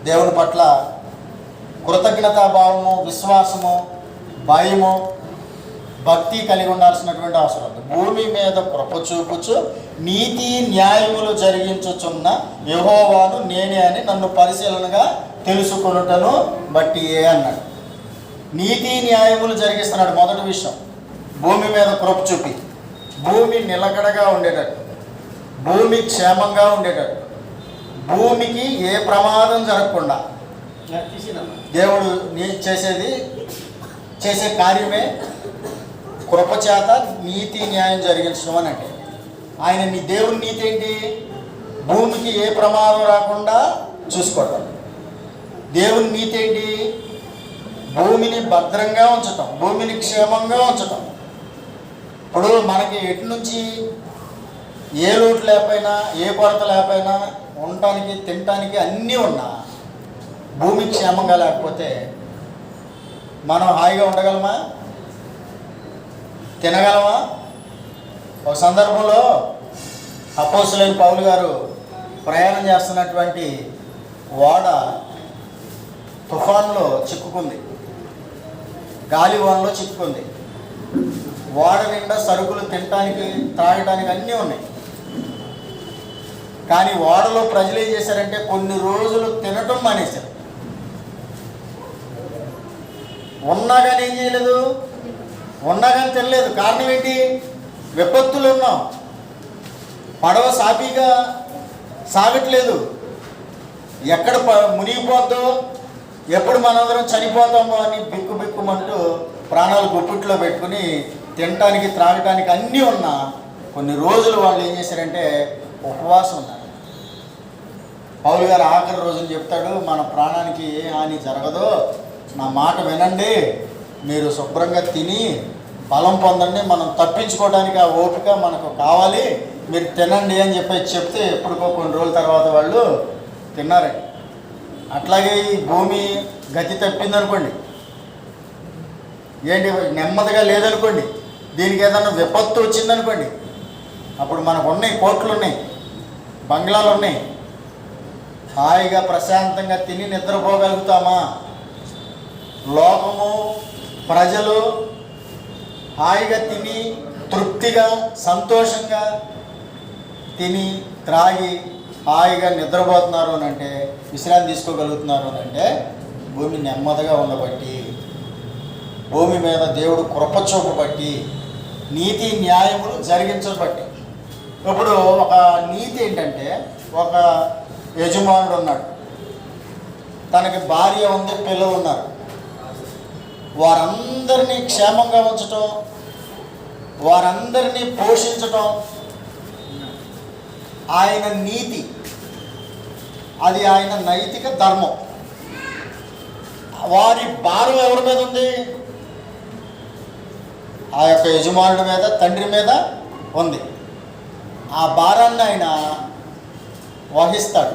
దేవుని పట్ల కృతజ్ఞతాభావము, విశ్వాసము, భయము, భక్తి కలిగి ఉండాల్సినటువంటి అవసరం ఉంది. భూమి మీద కృప చూపుచు నీతి న్యాయములు జరిగించుచున్న యెహోవాను నేనే అని నన్ను పరిశీలనగా తెలుసుకొనుటను బట్టి అన్నాడు. నీతి న్యాయములు జరిగిస్తున్నాడు. మొదటి విషయం, భూమి మీద కృప చూపి భూమి నిలకడగా ఉండేటట్టు, భూమి క్షేమంగా ఉండేటట్టు, భూమికి ఏ ప్రమాదం జరగకుండా దేవుడు చేసే కార్యమే కృపచేత నీతి న్యాయం జరిగించడం అని. అంటే ఆయన దేవుని నీతి ఏంటి? భూమికి ఏ ప్రమాదం రాకుండా చూసుకోవటం. దేవుని నీతి ఏంటి? భూమిని భద్రంగా ఉంచటం, భూమిని క్షేమంగా ఉంచటం. ఇప్పుడు మనకి ఎటు నుంచి ఏ లోటు లేకపోయినా, ఏ కొరత లేకపోయినా, ఉండటానికి తినటానికి అన్నీ ఉన్నా భూమి క్షేమంగా లేకపోతే మనం హాయిగా ఉండగలమా? తినగలమా? ఒక సందర్భంలో అపోస్తలుడైన పౌలు గారు ప్రయాణం చేస్తున్నటువంటి ఓడ తుఫాన్లో చిక్కుకుంది, గాలివానలో చిక్కుకుంది. ఓడ నిండా సరుకులు తినటానికి, త్రాగడానికి అన్నీ ఉన్నాయి. కానీ ఓడలో ప్రజలు ఏం చేశారంటే కొన్ని రోజులు తినటం మానేశారు. ఉన్నా కానీ ఏం చేయలేదు, ఉన్నా కానీ తినలేదు. కారణం ఏంటి? విపత్తులు ఉన్నాం, పడవ సాఫీగా సాగట్లేదు. ఎక్కడ మునిగిపోద్దో, ఎప్పుడు మనందరం చనిపోతామో అని బిక్కుమంటూ ప్రాణాలు గుప్పిట్లో పెట్టుకుని తినటానికి, త్రాగటానికి అన్నీ ఉన్నా కొన్ని రోజులు వాళ్ళు ఏం చేశారంటే ఉపవాసం ఉన్నారు. పౌలు గారు ఆఖరి రోజున చెప్తాడు, మన ప్రాణానికి ఏ హాని జరగదో, నా మాట వినండి, మీరు శుభ్రంగా తిని బలం పొందండి, మనం తప్పించుకోవడానికి ఆ ఓపిక మనకు కావాలి, మీరు తినండి అని చెప్తే ఎప్పటికో కొన్ని రోజుల తర్వాత వాళ్ళు తిన్నారండి. అట్లాగే ఈ భూమి గతి తప్పిందనుకోండి, ఏంటి నెమ్మదిగా లేదనుకోండి, దీనికి ఏదన్నా విపత్తు వచ్చిందనుకోండి, అప్పుడు మనకు ఉన్నాయి, కోట్లు ఉన్నాయి, బంగ్లాలు ఉన్నాయి, హాయిగా ప్రశాంతంగా తిని నిద్రపోగలుగుతామా? లోకము, ప్రజలు హాయిగా తిని తృప్తిగా సంతోషంగా తిని త్రాగి హాయిగా నిద్రపోతున్నారు అని అంటే, విశ్రాంతి తీసుకోగలుగుతున్నారు అని అంటే భూమి నెమ్మదిగా ఉండబట్టి, భూమి మీద దేవుడు కృపచూపు బట్టి, నీతి న్యాయములు జరిగించబట్టి. ఇప్పుడు ఒక నీతి ఏంటంటే, ఒక యజమానుడు ఉన్నాడు, తనకి భార్య ఉంది, పిల్లలు ఉన్నారు, వారందరినీ క్షేమంగా ఉంచటం, వారందరినీ పోషించటం ఆయన నీతి, అది ఆయన నైతిక ధర్మం. వారి భారం ఎవరి మీద ఉంది? ఆ యొక్క యజమానుడి మీద, తండ్రి మీద ఉంది. ఆ భారాన్ని ఆయన వహిస్తాడు.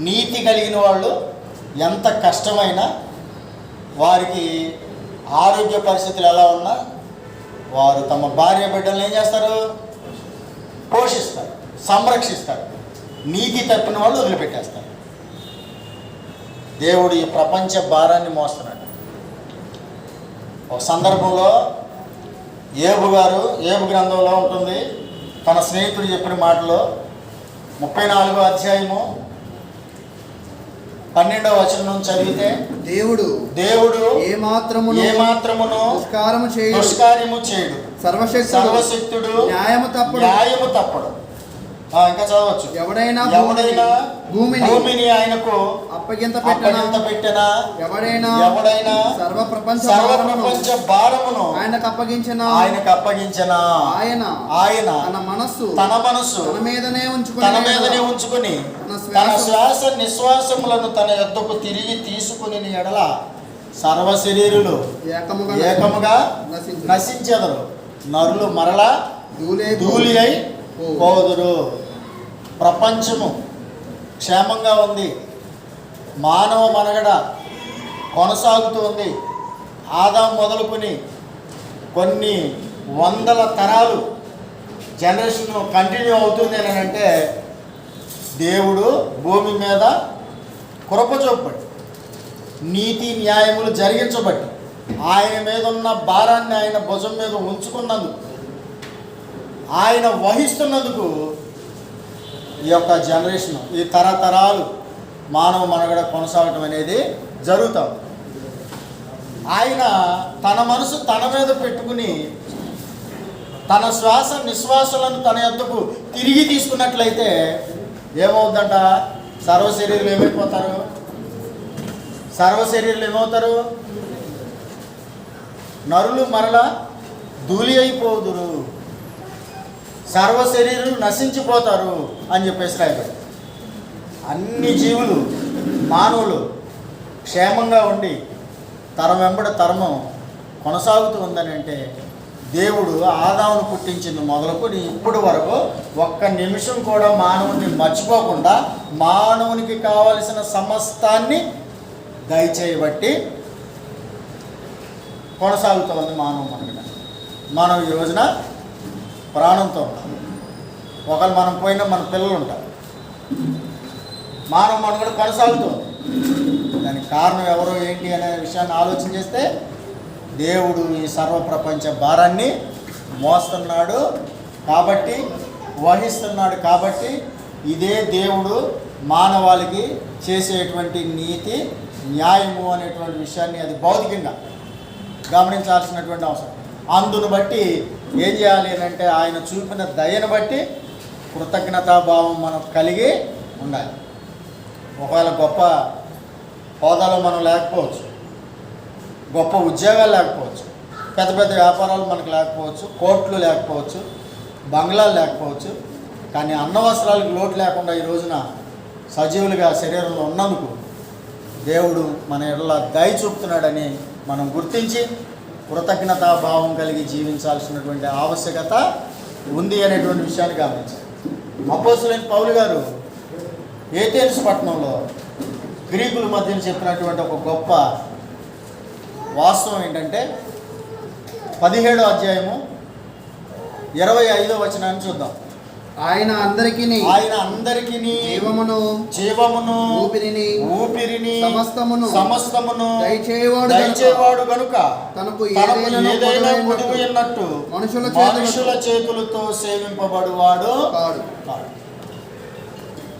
నీతి కలిగిన వాళ్ళు ఎంత కష్టమైనా, వారికి ఆరోగ్య పరిస్థితులు ఎలా ఉన్నా, వారు తమ భార్య బిడ్డలను ఏం చేస్తారు? పోషిస్తారు, సంరక్షిస్తారు. నీతి తప్పిన వాళ్ళు వదిలిపెట్టేస్తారు. దేవుడు ఈ ప్రపంచ భారాన్ని మోస్తున్నాడు. ఒక సందర్భంలో ఏబు గ్రంథంలో ఉంటుంది, తన స్నేహితుడు చెప్పిన మాటలో 34వ అధ్యాయము 12వ వచనం చదివితే, దేవుడు ఏమాత్రమును దుష్కార్యము చేయడు, సర్వశక్తుడు, న్యాయము తప్పడు. ఇంకా చదవచ్చు. ఎవడైనా భూమిని ఆయనకు అప్పగింత పెట్టినా, ఎవడైనా సర్వప్రపంచ భారమును ఆయనకు అప్పగించిన ఆయన తన మనస్సు తన మీదనే ఉంచుకుని తన శ్వాస నిశ్వాసములను తన యొద్దకు తిరిగి తీసుకుని ఎడల సర్వ శరీరులు ఏకముగా నశించెదరు, నరులు మరలా ధూళి అయి పోదురు. ప్రపంచము క్షేమంగా ఉంది, మానవ మనుగడ కొనసాగుతూ ఉంది. ఆదాం మొదలుకొని కొన్ని వందల తరాలు జనరేషన్ కంటిన్యూ అవుతుంది అని అంటే, దేవుడు భూమి మీద కృప చూపబట్టి, నీతి న్యాయములు జరిగించబట్టి, ఆయన మీద ఉన్న భారాన్ని ఆయన భుజం మీద ఉంచుకున్నందుకు, ఆయన వహిస్తున్నందుకు ఈ యొక్క జనరేషన్, ఈ తరతరాలు మానవ మనుగడ కొనసాగటం అనేది జరుగుతాం. ఆయన తన మనసు తన మీద పెట్టుకుని తన శ్వాస నిశ్వాసలను తన యొద్దకు తిరిగి తీసుకున్నట్లయితే ఏమవుతుందంట? సర్వశరీరులు ఏమైపోతారు? సర్వశరీరులు ఏమవుతారు? నరులు మరలా ధూళి అయిపోదురు, సర్వశరీరులు నశించిపోతారు అని చెప్పేసి రాయబడి, అన్ని జీవులు మానవులు క్షేమంగా ఉండి తరం వెంబడి తరమం కొనసాగుతూ ఉందని అంటే, దేవుడు ఆదామును పుట్టించింది మొదలుకొని ఇప్పటి వరకు ఒక్క నిమిషం కూడా మానవుని మర్చిపోకుండా మానవునికి కావలసిన సమస్తాన్ని దయచేయబట్టి కొనసాగుతూ ఉంది మానవ మనుగడ. మనం ఈ రోజున ప్రాణంతో ఉంటాం. ఒకరు మనం పోయినా మన పిల్లలు ఉంటారు. మానవ మనుగడ కొనసాగుతుంది. దానికి కారణం ఎవరో ఏంటి అనే విషయాన్ని ఆలోచన చేస్తే, దేవుడు ఈ సర్వప్రపంచ భారాన్ని మోస్తున్నాడు కాబట్టి, వహిస్తున్నాడు కాబట్టి, ఇదే దేవుడు మానవాళికి చేసేటువంటి నీతి న్యాయము అనేటువంటి విషయాన్ని అది భౌతికంగా గమనించాల్సినటువంటి అవసరం. అందును బట్టి ఏం చేయాలి అని అంటే, ఆయన చూపిన దయను బట్టి కృతజ్ఞతాభావం మనకు కలిగి ఉండాలి. ఒకవేళ గొప్ప హోదాలో మనం లేకపోవచ్చు, గొప్ప ఉద్యోగాలు లేకపోవచ్చు, పెద్ద పెద్ద వ్యాపారాలు మనకు లేకపోవచ్చు, కోట్లు లేకపోవచ్చు, బంగ్లాలు లేకపోవచ్చు, కానీ అన్న వస్త్రాలకు లోటు లేకుండా ఈ రోజున సజీవులుగా శరీరంలో ఉన్నందుకు దేవుడు మన ఎడల దయ చూపుతున్నాడని మనం గుర్తించి కృతజ్ఞతాభావం కలిగి జీవించాల్సినటువంటి ఆవశ్యకత ఉంది అనేటువంటి విషయాన్ని గమనించాలి. అపోస్తలుడైన పౌలు గారు ఏథెన్స్ పట్టణంలో గ్రీకుల మధ్యన చెప్పినటువంటి ఒక గొప్ప వాస్తవం ఏంటంటే, 17వ అధ్యాయము 25వ వచనాన్ని చూద్దాం. ఆయన అందరికిని జీవమును ఊపిరిని సమస్తమును దయచేవాడు గనుక తనకు ఏదైనా పొదుపు ఉన్నట్టు మనుషుల చేతులతో సేవింపబడువాడు కాడు.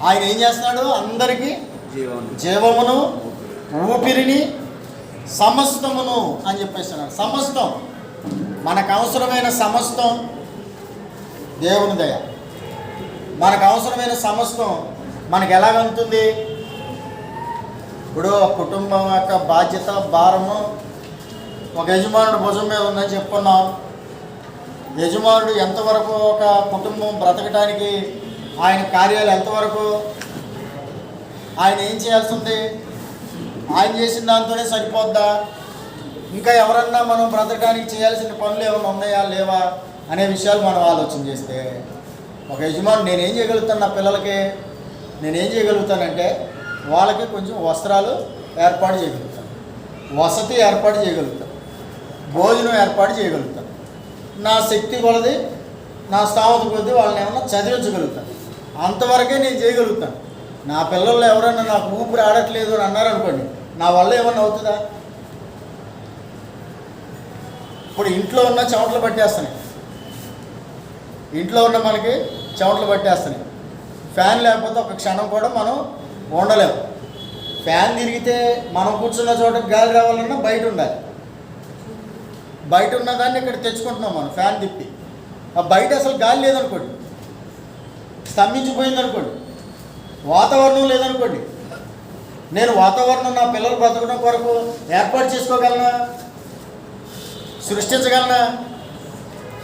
ఆయన ఏం చేస్తున్నాడు? అందరికీ జీవమును ఊపిరిని సమస్తమును అని చెప్పేస్తున్నాడు. సమస్తం, మనకు అవసరమైన సమస్తం దేవుని దయ. మనకు అవసరమైన సమస్తం మనకు ఎలాగంటుంది? ఇప్పుడు కుటుంబం యొక్క బాధ్యత భారము ఒక యజమానుడు భుజం మీద ఉందని చెప్పుకున్నాం. యజమానుడు ఎంతవరకు ఒక కుటుంబం బ్రతకటానికి ఆయన కార్యాలు ఎంతవరకు ఆయన ఏం చేయాల్సి ఉంది? ఆయన చేసిన దాంతోనే సరిపోద్దా? ఇంకా ఎవరన్నా మనం బ్రతకడానికి చేయాల్సిన పనులు ఏమైనా ఉన్నాయా లేవా అనే విషయాలు మనం ఆలోచన చేస్తే, ఒక యజమాని నేనేం చేయగలుగుతాను? నా పిల్లలకి నేనేం చేయగలుగుతానంటే, వాళ్ళకి కొంచెం వస్త్రాలు ఏర్పాటు చేయగలుగుతాను, వసతి ఏర్పాటు చేయగలుగుతాను, భోజనం ఏర్పాటు చేయగలుగుతాను, నా శక్తి కొలది నా స్థామత కొద్ది వాళ్ళని ఏమన్నా చదివించగలుగుతాను. అంతవరకే నేను చేయగలుగుతాను. నా పిల్లల్లో ఎవరైనా నాకు ఊపిరి ఆడట్లేదు అని అన్నారనుకోండి, నా వల్ల ఏమన్నా అవుతుందా? ఇప్పుడు ఇంట్లో ఉన్న చెమటలు పట్టేస్తున్నాయి, ఇంట్లో ఉన్న మనకి చెమటలు పట్టేస్తున్నాయి. ఫ్యాన్ లేకపోతే ఒక క్షణం కూడా మనం ఉండలేము. ఫ్యాన్ తిరిగితే మనం కూర్చున్న చోట గాలి రావాలన్నా బయట ఉండాలి. బయట ఉన్నదాన్ని ఇక్కడ తెచ్చుకుంటున్నాం మనం ఫ్యాన్ తిప్పి. ఆ బయట అసలు గాలి లేదనుకోండి, స్తంభించిపోయిందనుకోండి, వాతావరణం లేదనుకోండి, నేను వాతావరణం నా పిల్లలు బ్రతకడం కొరకు ఏర్పాటు చేసుకోగలనా? సృష్టించగలనా?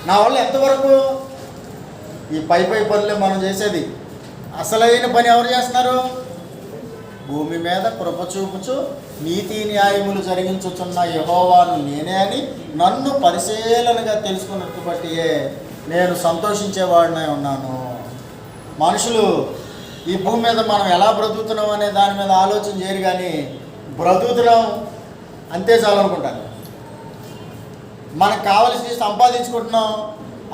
నా వల్ల ఎంతవరకు? ఈ పై పనులే మనం చేసేది. అసలైన పని ఎవరు చేస్తున్నారు? భూమి మీద కృప చూపుచు నీతి న్యాయములు జరిగించుచున్న యెహోవాను నేనే అని నన్ను పరిశీలనగా తెలుసుకున్నట్టు బట్టియే నేను సంతోషించేవాడినే ఉన్నాను. మనుషులు ఈ భూమి మీద మనం ఎలా బ్రతుకుతున్నాం అనే దాని మీద ఆలోచన చేయరు, కానీ బ్రతుకుతున్నాం అంతే చాలనుకుంటాను. మనకు కావలసి సంపాదించుకుంటున్నాం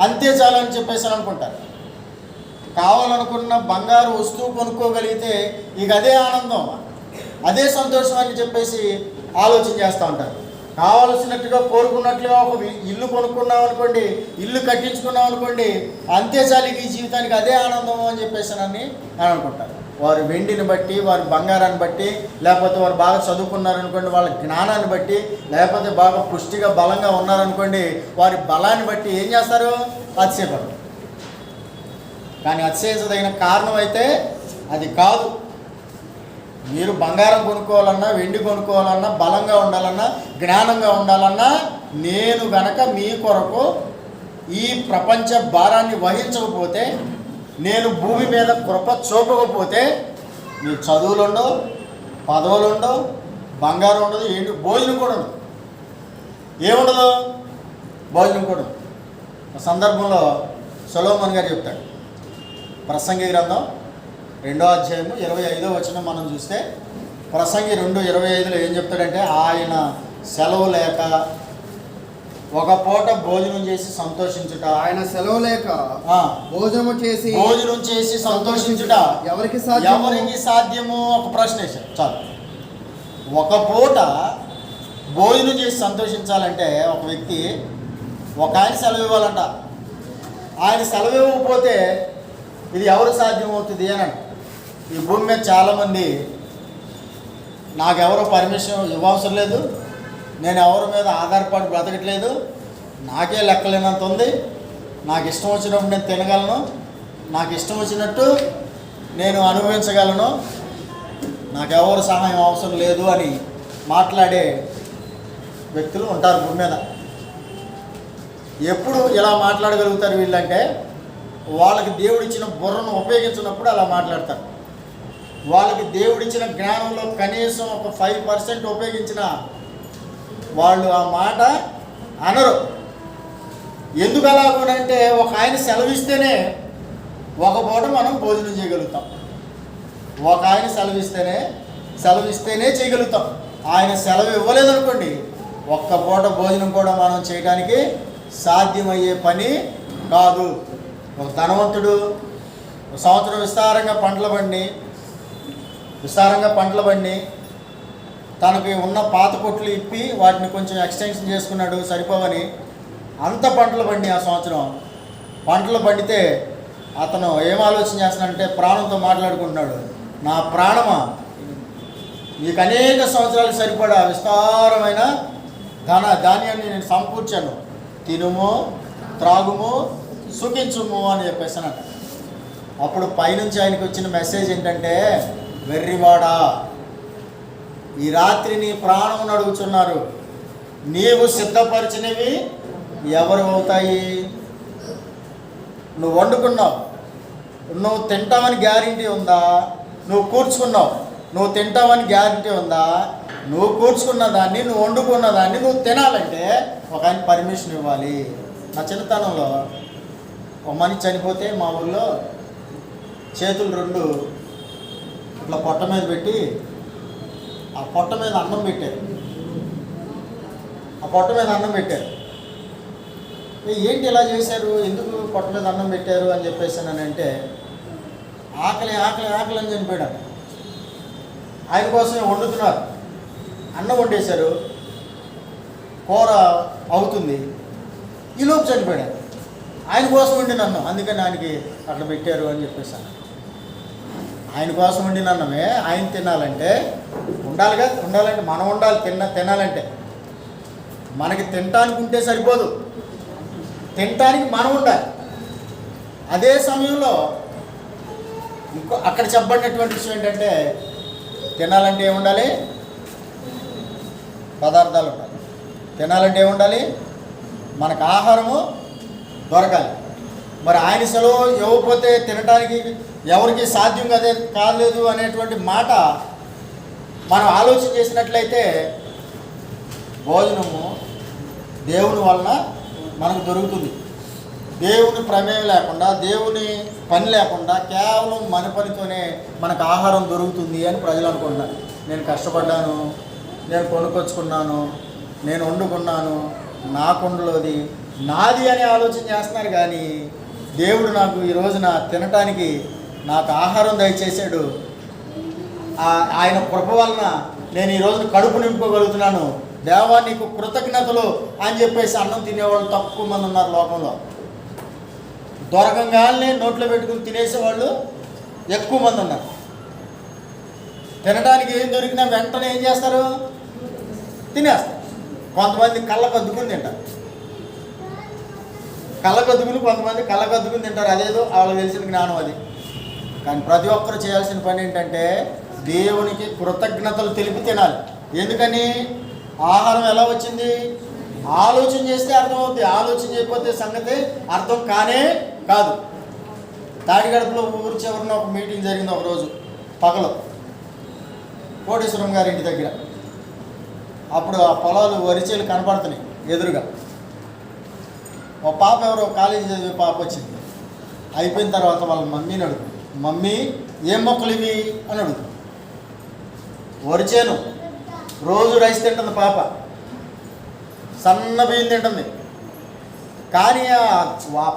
అంతే చాలని చెప్పేసి అనుకుంటారు. కావాలనుకున్న బంగారు వస్తువు కొనుక్కోగలిగితే ఇక అదే ఆనందం. అదే సంతోషం అని చెప్పేసి ఆలోచన చేస్తూ ఉంటారు. కావలసినట్టుగా కోరుకున్నట్లుగా ఒక ఇల్లు కొనుక్కున్నాం అనుకోండి, ఇల్లు కట్టించుకున్నాం అనుకోండి, అంతే చాలికి ఈ జీవితానికి అదే ఆనందం అని చెప్పేసి అని అనుకుంటారు. వారి వెండిని బట్టి, వారి బంగారాన్ని బట్టి, లేకపోతే వారు బాగా చదువుకున్నారనుకోండి వాళ్ళ జ్ఞానాన్ని బట్టి, లేకపోతే బాగా పుష్టిగా బలంగా ఉన్నారనుకోండి వారి బలాన్ని బట్టి ఏం చేస్తారు? అతిశయపడరు. కానీ అతిశయించదగిన కారణం అయితే అది కాదు. మీరు బంగారం కొనుక్కోవాలన్నా, వెండి కొనుక్కోవాలన్నా, బలంగా ఉండాలన్నా, జ్ఞానంగా ఉండాలన్నా, నేను గనక మీ కొరకు ఈ ప్రపంచ భారాన్ని వహించకపోతే, నేను భూమి మీద కృప చూపకపోతే మీ చదువులు ఉండవు, పదవులు ఉండవు, బంగారం ఉండదు, ఏంటి భోజనం కూడా ఉండదు. ఏముండదు? భోజనం కూడా ఉండదు. ఒక సందర్భంలో సొలొమోన్ గారు చెప్తాడు. ప్రసంగి గ్రంథం 2వ అధ్యాయము 25వ వచనం మనం చూస్తే, ప్రసంగి 2:25లో ఏం చెప్తాడంటే, ఆయన సెలవు లేక ఒక పూట భోజనం చేసి సంతోషించుట, ఆయన సెలవు లేక భోజనం చేసి సంతోషించుట ఎవరికి సాధ్యము? ఒక ప్రశ్న వేశారు. చాలు. ఒక పూట భోజనం చేసి సంతోషించాలంటే ఒక వ్యక్తి ఒక ఆయన సెలవు ఇవ్వాలంట. ఆయన సెలవు ఇవ్వకపోతే ఇది ఎవరు సాధ్యమవుతుంది అని అంట. ఈ భూమి మీద చాలామంది నాకెవరో పర్మిషన్ ఇవ్వవసరం లేదు, నేను ఎవరి మీద ఆధారపడి బ్రతకట్లేదు, నాకే లెక్కలేనంత ఉంది, నాకు ఇష్టం వచ్చినప్పుడు నేను తినగలను, నాకు ఇష్టం వచ్చినట్టు నేను అనుభవించగలను, నాకెవరు సహాయం అవసరం లేదు అని మాట్లాడే వ్యక్తులు ఉంటారు భూమి మీద. ఎప్పుడు ఇలా మాట్లాడగలుగుతారు వీళ్ళంటే, వాళ్ళకి దేవుడిచ్చిన బుర్రను ఉపయోగించినప్పుడు అలా మాట్లాడతారు. వాళ్ళకి దేవుడిచ్చిన జ్ఞానంలో కనీసం ఒక 5% ఉపయోగించిన వాళ్ళు ఆ మాట అనరు. ఎందుకు అలాగోనంటే, ఒక ఆయన సెలవిస్తేనే ఒక పూట మనం భోజనం చేయగలుగుతాం. ఒక ఆయన సెలవిస్తేనే చేయగలుగుతాం. ఆయన సెలవు ఇవ్వలేదనుకోండి, ఒక్క పూట భోజనం కూడా మనం చేయడానికి సాధ్యమయ్యే పని కాదు. ఒక ధనవంతుడు ఒక సంవత్సరం విస్తారంగా పంటలు పండి తనకి ఉన్న పాత కొట్లు ఇప్పి వాటిని కొంచెం ఎక్స్టెన్షన్ చేసుకున్నాడు సరిపోవని. అంత పంటలు పండి ఆ సంవత్సరం పంటలు పండితే అతను ఏం ఆలోచన చేస్తున్నాడంటే, ప్రాణంతో మాట్లాడుకుంటున్నాడు, నా ప్రాణమా, నీకు అనేక సంవత్సరాలు సరిపడా విస్తారమైన ధాన్యాన్ని నేను సమకూర్చాను, తినుము, త్రాగుము, సుఖించుము అని చెప్పేసానంట. అప్పుడు పైనుంచి ఆయనకు వచ్చిన మెసేజ్ ఏంటంటే, వెర్రివాడా, ఈ రాత్రి నీ ప్రాణం అడుగుతున్నారు, నీవు సిద్ధపరిచినవి ఎవరు అవుతాయి? నువ్వు వండుకున్నావు, నువ్వు తింటామని గ్యారంటీ ఉందా? నువ్వు కూర్చుకున్నావు, నువ్వు తింటామని గ్యారంటీ ఉందా? నువ్వు కూర్చుకున్న దాన్ని, నువ్వు వండుకున్న దాన్ని నువ్వు తినాలంటే ఒక ఆయన పర్మిషన్ ఇవ్వాలి. నా చిన్నతనంలో ఒక మనిషి చనిపోతే మా ఊళ్ళో చేతులు 2 ఇట్లా పొట్ట మీద పెట్టి ఆ పొట్ట మీద అన్నం పెట్టారు. ఏంటి ఇలా చేశారు, ఎందుకు పొట్ట మీద అన్నం పెట్టారు అని చెప్పేసానంటే, ఆకలి అని చనిపోయాడు. ఆయన కోసమే వండుతున్నారు, అన్నం వండేశారు, కూర అవుతుంది, ఈలోపు చనిపోయాడు. ఆయన కోసం వండిన అన్నం, అందుకని ఆయనకి అట్లా పెట్టారు అని చెప్పేసాను. ఆయన కోసం వండిన అన్నమే ఆయన తినాలంటే ఉండాలంటే మనం ఉండాలి. తినాలంటే మనకి తినటానికి ఉంటే సరిపోదు, తినటానికి మనం ఉండాలి. అదే సమయంలో అక్కడ చెప్పబడినటువంటి విషయం ఏంటంటే, తినాలంటే ఏముండాలి? పదార్థాలు ఉండాలి. తినాలంటే ఏముండాలి? మనకు ఆహారము దొరకాలి. మరి ఆయన సెలవు ఇవ్వకపోతే తినడానికి ఎవరికి సాధ్యం కాలేదు అనేటువంటి మాట మనం ఆలోచన చేసినట్లయితే, భోజనము దేవుని వలన మనకు దొరుకుతుంది. దేవుని ప్రమేయం లేకుండా, దేవుని పని లేకుండా, కేవలం మన పనితోనే మనకు ఆహారం దొరుకుతుంది అని ప్రజలు అనుకుంటున్నారు. నేను కష్టపడ్డాను, నేను కొనుక్కొచ్చుకున్నాను, నేను వండుకున్నాను, నా కుండలోది నాది అని ఆలోచన చేస్తున్నారు. కానీ దేవుడు నాకు ఈ రోజున తినటానికి నాకు ఆహారం దయచేశాడు ఆయన కృప వలన నేను ఈరోజు కడుపు నింపుకోగలుగుతున్నాను, దేవా నీకు కృతజ్ఞతలు అని చెప్పేసి అన్నం తినేవాళ్ళు తక్కువ మంది ఉన్నారు లోకంలో. దొరకంగానే నోట్లో పెట్టుకుని తినేసేవాళ్ళు ఎక్కువ మంది ఉన్నారు. తినడానికి ఏం దొరికినా వెంటనే ఏం చేస్తారు, తినేస్తారు. కొంతమంది కళ్ళకు అద్దుకుని తింటారు, కొంతమంది కళ్ళకు అద్దుకుని తింటారు. అదేదో వాళ్ళకి తెలిసిన జ్ఞానం అది. కానీ ప్రతి ఒక్కరు చేయాల్సిన పని ఏంటంటే దేవునికి కృతజ్ఞతలు తెలిపి తినాలి. ఎందుకని? ఆహారం ఎలా వచ్చింది? ఆలోచన చేస్తే అర్థమవుతుంది, ఆలోచన చేయకపోతే సంగతి అర్థం కానే కాదు. తాడిగడపలో ఊరు చివరిన ఒక మీటింగ్ జరిగింది ఒకరోజు పగలు, కోటేశ్వరం గారి ఇంటి దగ్గర. అప్పుడు ఆ పొలాలు వరిచేలు కనపడుతున్నాయి ఎదురుగా. ఒక పాప, ఎవరో కాలేజీ చదివే పాప వచ్చింది. అయిపోయిన తర్వాత వాళ్ళ మమ్మీని అడుగుతుంది, మమ్మీ ఏం మొక్కలు ఇవి అని అడుగుతుంది. వరిచేను, రోజు రైస్ తింటుంది పాప, సన్న బియ్యం తింటుంది. కానీ ఆ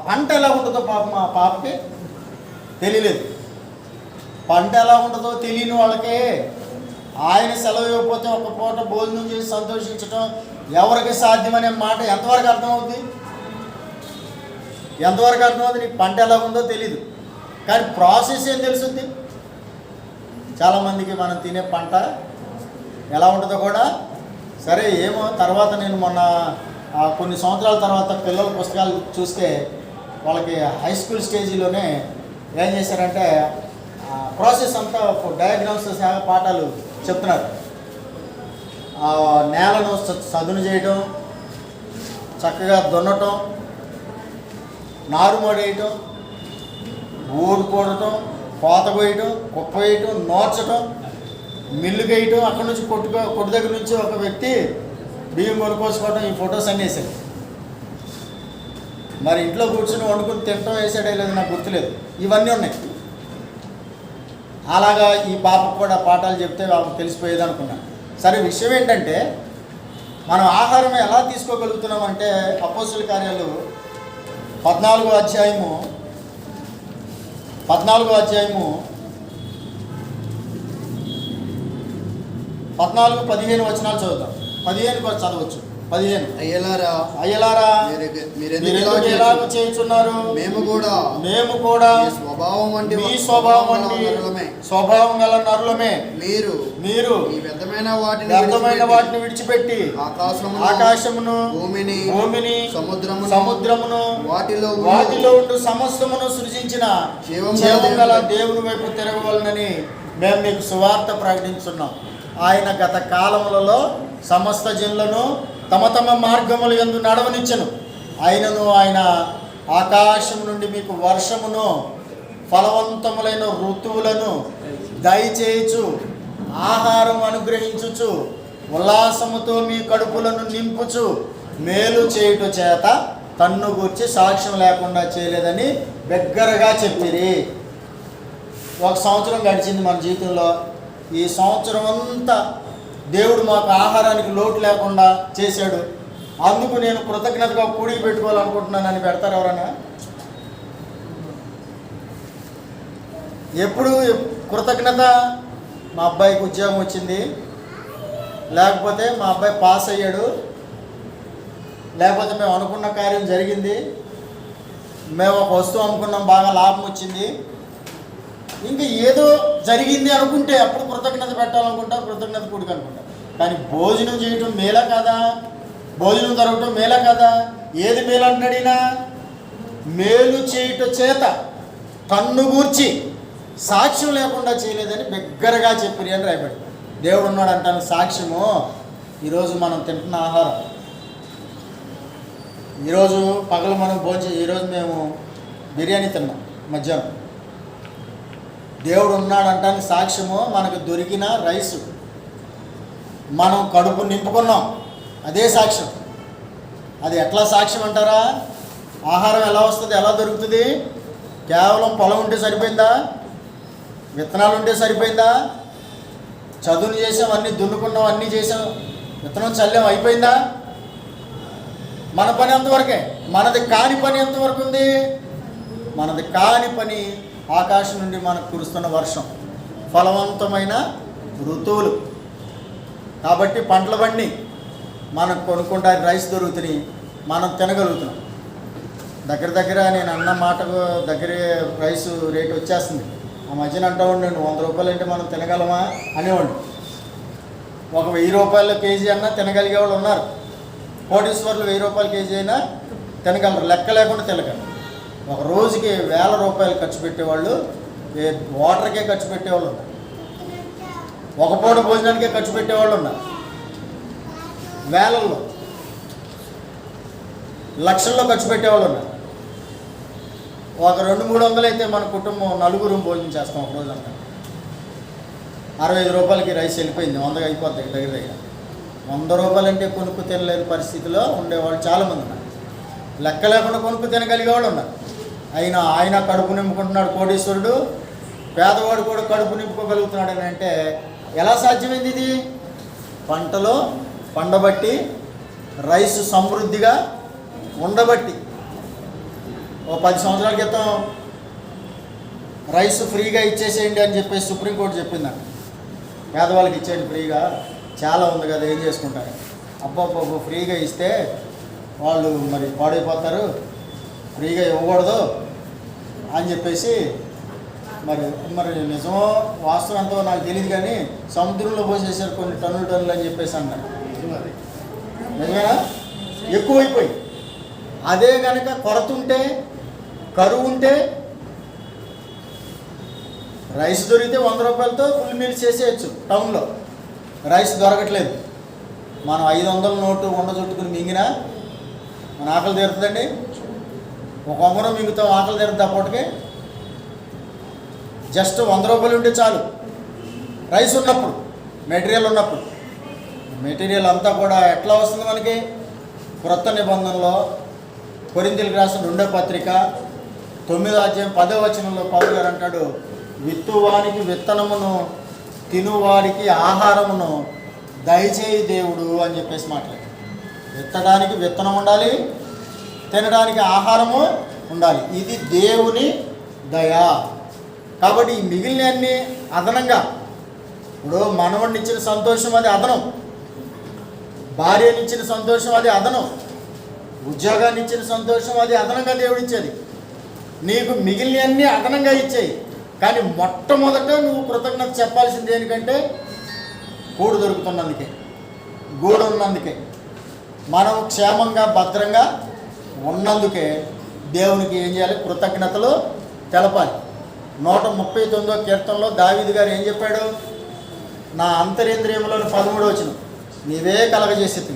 పంట ఎలా ఉంటుందో పాపం ఆ పాపకి తెలియలేదు. పంట ఎలా ఉంటుందో తెలియని వాళ్ళకే ఆయన సెలవు ఇవ్వకపోతే ఒక పూట భోజనం చేసి సంతోషించడం ఎవరికి సాధ్యమనే మాట ఎంతవరకు అర్థమవుతుంది? నీకు పంట ఎలా ఉందో తెలీదు, కానీ ప్రాసెస్ ఏం తెలుస్తుంది. చాలామందికి మనం తినే పంట ఎలా ఉంటుందో కూడా సరే ఏమో. తర్వాత నేను మొన్న కొన్ని సంవత్సరాల తర్వాత పిల్లల పుస్తకాలు చూస్తే వాళ్ళకి హై స్కూల్ స్టేజీలోనే ఏం చేశారంటే ప్రాసెస్ అంతా డయాగ్రామ్స్ సహా పాఠాలు చెప్తున్నారు. నేలను సదును చేయటం, చక్కగా దున్నటం, నారుమడి వేయటం, ఊరు కూడటం, కోత కోయటం, కుప్ప వేయటం, నోర్చటం, మిల్లుకి వేయటం, అక్కడి నుంచి కొట్టు దగ్గర నుంచి ఒక వ్యక్తి బియ్యం కొనుక్కోసుకోవటం. ఈ ఫొటోస్ అన్నీ వేసాడు. మరి ఇంట్లో కూర్చొని వండుకుని తినటం వేసాడే లేదు నాకు గుర్తులేదు. ఇవన్నీ ఉన్నాయి. అలాగా ఈ పాపకు కూడా పాఠాలు చెప్తే వాళ్ళకి తెలిసిపోయేది అనుకున్నాను. సరే, విషయం ఏంటంటే మనం ఆహారం ఎలా తీసుకోగలుగుతున్నాం అంటే అపోస్తుల కార్యాలు 14వ అధ్యాయము 14-15 వచనాలు చదువుతాం. 15 కూడా చదవచ్చు. 15 అయ్యలారా మీరు ఎలాగ చేయుచున్నారు? మేము కూడా మీ స్వభావం స్వభావం గల నరులమే. మీరు ఈ వ్యర్థమైన వాటిని విడిచిపెట్టి ఆకాశమును భూమిని సముద్రమును వాటిలో ఉండు సమస్తమును సృజించిన జీవం గల దేవుని వైపు తిరగవలనని మేము మీకు సువార్త ప్రకటించున్నాం. ఆయన గత కాలములలో సమస్త జనులను తమ తమ మార్గములు యందు నడవనిచ్చెను. ఆయన ఆకాశం నుండి మీకు వర్షమును ఫలవంతములైన ఋతువులను దయచేయచ్చు, ఆహారం అనుగ్రహించుచు, ఉల్లాసముతో మీ కడుపులను నింపుచు, మేలు చేయుట చేత తన్ను గూర్చి సాక్ష్యం లేకుండా చేయలేదని బిగ్గరగా చెప్పిరి. 1 సంవత్సరం గడిచింది మన జీవితంలో. ఈ సంవత్సరం అంతా దేవుడు మాకు ఆహారానికి లోటు లేకుండా చేశాడు. అందుకు నేను కృతజ్ఞతగా కూడికి పెట్టుకోవాలనుకుంటున్నానని పెడతారు ఎవరైనా? ఎప్పుడు కృతజ్ఞత? మా అబ్బాయికి ఉద్యోగం వచ్చింది, లేకపోతే మా అబ్బాయి పాస్ అయ్యాడు, లేకపోతే మేము అనుకున్న కార్యం జరిగింది, మేము ఒక వస్తువు అమ్ముకున్నాం బాగా లాభం వచ్చింది, ఇంకా ఏదో జరిగింది అనుకుంటే అప్పుడు కృతజ్ఞత పెట్టాలనుకుంటా, కృతజ్ఞత కూడిక అనుకుంటా. కానీ భోజనం చేయటం మేలా కాదా? భోజనం జరగటం మేలా కాదా? ఏది మేలు అంటున్నాడినా? మేలు చేయుట చేత తన్ను గూర్చి సాక్ష్యం లేకుండా చేయలేదని బిగ్గరగా చెప్పిరి అని రాయబడి. దేవుడు ఉన్నాడు అంటాను సాక్ష్యము. ఈరోజు మనం తింటున్న ఆహారం, ఈరోజు పగలు మనం ఈరోజు మేము బిర్యానీ తిన్నాం మధ్యాహ్నం. దేవుడు ఉన్నాడు అంటానికి సాక్ష్యము మనకు దొరికిన రైసు, మనం కడుపు నింపుకున్నాం, అదే సాక్ష్యం. అది ఎట్లా సాక్ష్యం అంటారా? ఆహారం ఎలా వస్తుంది, ఎలా దొరుకుతుంది? కేవలం పొలం ఉంటే సరిపోయిందా? విత్తనాలు ఉంటే సరిపోయిందా? చదువులు చేసాం, అన్నీ దున్నుకున్నాం, అన్నీ చేసాం, విత్తనం చల్లాం, అయిపోయిందా? మన పని ఎంతవరకే. మనది కాని పని ఎంతవరకు ఉంది? మనది కాని పని ఆకాశం నుండి మనకు కురుస్తున్న వర్షం, ఫలవంతమైన ఋతువులు. కాబట్టి పంటలు పండి మనం కొనుక్కుంటానికి రైస్ దొరుకుతున్నాయి, మనం తినగలుగుతున్నాం. దగ్గర నేను అన్న మాటకు దగ్గర రైస్ రేటు వచ్చేస్తుంది. ఆ మధ్యన అంటూ ఉండండి 100 రూపాయలు అంటే మనం తినగలమా అనేవాడు. ఒక 1000 రూపాయల కేజీ అన్నా తినగలిగే వాళ్ళు ఉన్నారు. కోటీశ్వర్లు 1000 రూపాయల కేజీ అయినా తినగలరు, లెక్క లేకుండా తినగలరు. ఒక రోజుకి 1000 రూపాయలు ఖర్చు పెట్టేవాళ్ళు, వాటర్కే ఖర్చు పెట్టేవాళ్ళు ఉన్నారు, ఒక పూట భోజనానికే ఖర్చు పెట్టేవాళ్ళు ఉన్నారు. వేలల్లో లక్షల్లో ఖర్చు పెట్టేవాళ్ళు ఉన్నారు. ఒక 200-300 అయితే మన కుటుంబం నలుగురు భోజనం చేస్తాం ఒక రోజు అంతా. 65 రూపాయలకి రైస్ వెళ్ళిపోయింది, 100 అయిపోద్ది దగ్గర. 100 రూపాయలు అంటే కొనుక్కు తినలేని పరిస్థితిలో ఉండేవాళ్ళు చాలామంది ఉన్నారు. లెక్క లేకుండా కొనుక్కు తినగలిగేవాళ్ళు ఉన్నారు. అయినా ఆయన కడుపు నింపుకుంటున్నాడు కోటీశ్వరుడు, పేదవాడు కూడా కడుపు నింపుకోగలుగుతున్నాడు అని అంటే ఎలా సాధ్యమైంది? ఇది పంటలో పండబట్టి, రైస్ సమృద్ధిగా ఉండబట్టి. ఓ 10 సంవత్సరాల క్రితం రైస్ ఫ్రీగా ఇచ్చేసేయండి అని చెప్పేసి సుప్రీంకోర్టు చెప్పిందంట. పేదవాళ్ళకి ఇచ్చేయండి ఫ్రీగా, చాలా ఉంది కదా ఏం చేసుకుంటారు. అబ్బబ్బబ్బో ఫ్రీగా ఇస్తే వాళ్ళు మరి పాడైపోతారు, ఫ్రీగా ఇవ్వకూడదు అని చెప్పేసి మరి నిజమో వాస్తవం ఎంతో నాకు తెలియదు, కానీ సముద్రంలో పోసేసారు కొన్ని టన్నులు అని చెప్పేసి అన్నారు. నిజమేనా? ఎక్కువైపోయి. అదే కనుక కొరత ఉంటే, కరువు ఉంటే, రైస్ దొరికితే 100 రూపాయలతో ఫుల్ మీల్స్ చేసేయచ్చు. టౌన్లో రైస్ దొరకట్లేదు. మనం 500 నోటు ఉండ చుట్టుకుని మింగినా మన ఆకలి తీరుతుందండి. ఒక వంగరం మింగుతాం, ఆకలి తీరుతుంది. అప్పటికే జస్ట్ 100 రూపాయలు ఉంటే చాలు. రైస్ ఉన్నప్పుడు, మెటీరియల్ ఉన్నప్పుడు. మెటీరియల్ అంతా కూడా ఎట్లా వస్తుంది మనకి? క్రొత్త నిబంధనలో కొరింథీయులకు రాసిన 2వ పత్రిక 9వ అధ్యాయం 10వ వచనంలో పౌలు గారు అంటాడు, విత్తువానికి విత్తనమును, తినువాడికి ఆహారమును దయచేయి దేవుడు అని చెప్పేసి మాట్లాడు. విత్తడానికి విత్తనం ఉండాలి, తినడానికి ఆహారము ఉండాలి. ఇది దేవుని దయ. కాబట్టి ఈ మిగిలినవన్నీ అదనంగా. ఇప్పుడు మనవడిని ఇచ్చిన సంతోషం అది అదనం, భార్యనిచ్చిన సంతోషం అది అదనం, ఉద్యోగాన్ని ఇచ్చిన సంతోషం అది అదనంగా దేవుడిచ్చేది. నీకు మిగిలినవన్నీ అదనంగా ఇచ్చేయి. కానీ మొట్టమొదట నువ్వు కృతజ్ఞత చెప్పాల్సింది దేనికంటే, కూడు దొరుకుతున్నందుకే, గూడు ఉన్నందుకే, మనం క్షేమంగా భద్రంగా ఉన్నందుకే దేవునికి ఏం చేయాలి? కృతజ్ఞతలు తెలపాలి. 139వ కీర్తనలో దావీదు గారు ఏం చెప్పాడు? నా అంతరేంద్రియములను 13వ వచనం, నీవే కలగజేసేది,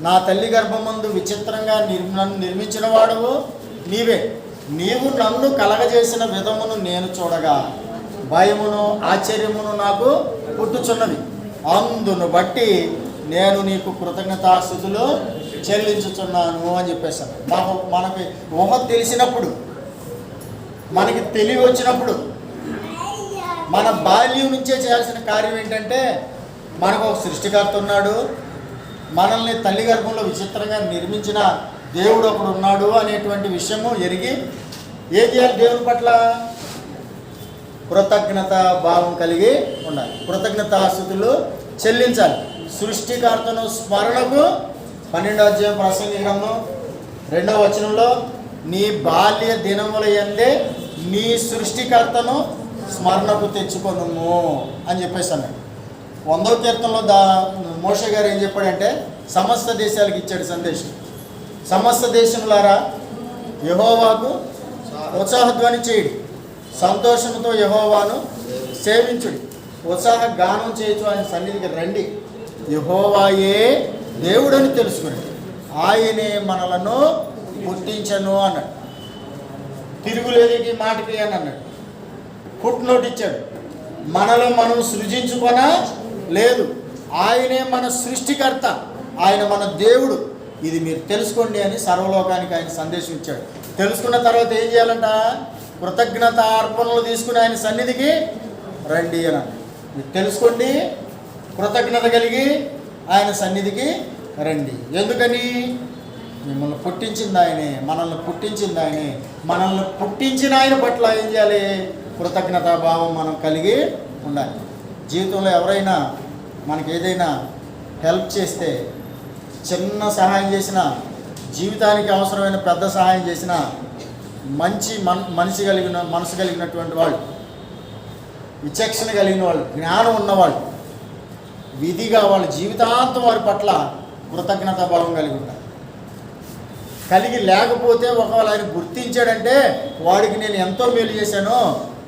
నా తల్లి గర్భమందు విచిత్రంగా నన్ను నిర్మించిన వాడువు నీవే. నీవు నన్ను కలగజేసిన విధమును నేను చూడగా భయమును ఆశ్చర్యమును నాకు పుట్టుచున్నవి. అందును బట్టి నేను నీకు కృతజ్ఞతాస్తుతులు చెల్లించుచున్నాను అని చెప్పేశాను. మనకి ఊహ తెలిసినప్పుడు, మనకి తెలివి వచ్చినప్పుడు, మన బాల్యం నుంచే చేయాల్సిన కార్యం ఏంటంటే, మనకు ఒక సృష్టికర్త ఉన్నాడు, మనల్ని తల్లి గర్భంలో విచిత్రంగా నిర్మించిన దేవుడు ఒకడు ఉన్నాడు అనేటువంటి విషయము ఎరిగి ఏం చేయాలి? దేవుని పట్ల కృతజ్ఞత భావం కలిగి ఉండాలి, కృతజ్ఞతాస్తుతులు చెల్లించాలి. సృష్టికర్తను స్మరణకు 12వ అధ్యాయం ప్రసంగి గ్రంథం 2వ వచనంలో, నీ బాల్య దినముల యందే నీ సృష్టికర్తను స్మరణకు తెచ్చుకొనుము అని చెప్పేసి అన్నాడు. 100వ కీర్తనలో మోషే గారు ఏం చెప్పాడంటే, సమస్త దేశాలకు ఇచ్చాడు సందేశం. సమస్త దేశములారా యెహోవాకు ఉత్సాహధ్వని చేయుడి, సంతోషంతో యెహోవాను సేవించుడి, ఉత్సాహ గానం చేయొచ్చు ఆయన సన్నిధికి రండి, యెహోవాయే దేవుడని తెలుసుకుని ఆయనే మనలను పుట్టించను అన్నాడు. తిరుగులేదు ఈ మాటకి అని అన్నాడు. ఫుట్ నోట్ ఇచ్చాడు. మనలో మనం సృజించుకొన లేదు, ఆయనే మన సృష్టికర్త, ఆయన మన దేవుడు, ఇది మీరు తెలుసుకోండి అని సర్వలోకానికి ఆయన సందేశం ఇచ్చాడు. తెలుసుకున్న తర్వాత ఏం చేయాలంట? కృతజ్ఞత అర్పణలు తీసుకుని ఆయన సన్నిధికి రండి అని. మీరు తెలుసుకోండి, కృతజ్ఞత కలిగి ఆయన సన్నిధికి రండి. ఎందుకని? మిమ్మల్ని పుట్టించింది ఆయనే, మనల్ని పుట్టించింది ఆయనే. మనల్ని పుట్టించిన ఆయన పట్ల ఏం చేయాలి? కృతజ్ఞతాభావం మనం కలిగి ఉండాలి. జీవితంలో ఎవరైనా మనకి ఏదైనా హెల్ప్ చేస్తే, చిన్న సహాయం చేసినా, జీవితానికి అవసరమైన పెద్ద సహాయం చేసినా, మంచి మనసు కలిగినటువంటి వాళ్ళు, విచక్షణ కలిగిన వాళ్ళు, జ్ఞానం ఉన్నవాళ్ళు విధిగా వాళ్ళ జీవితాంతం వారి పట్ల కృతజ్ఞతా భావం కలిగి ఉంటారు. కలిగి లేకపోతే ఒకవేళ ఆయన గుర్తించాడంటే వాడికి నేను ఎంతో మేలు చేశాను,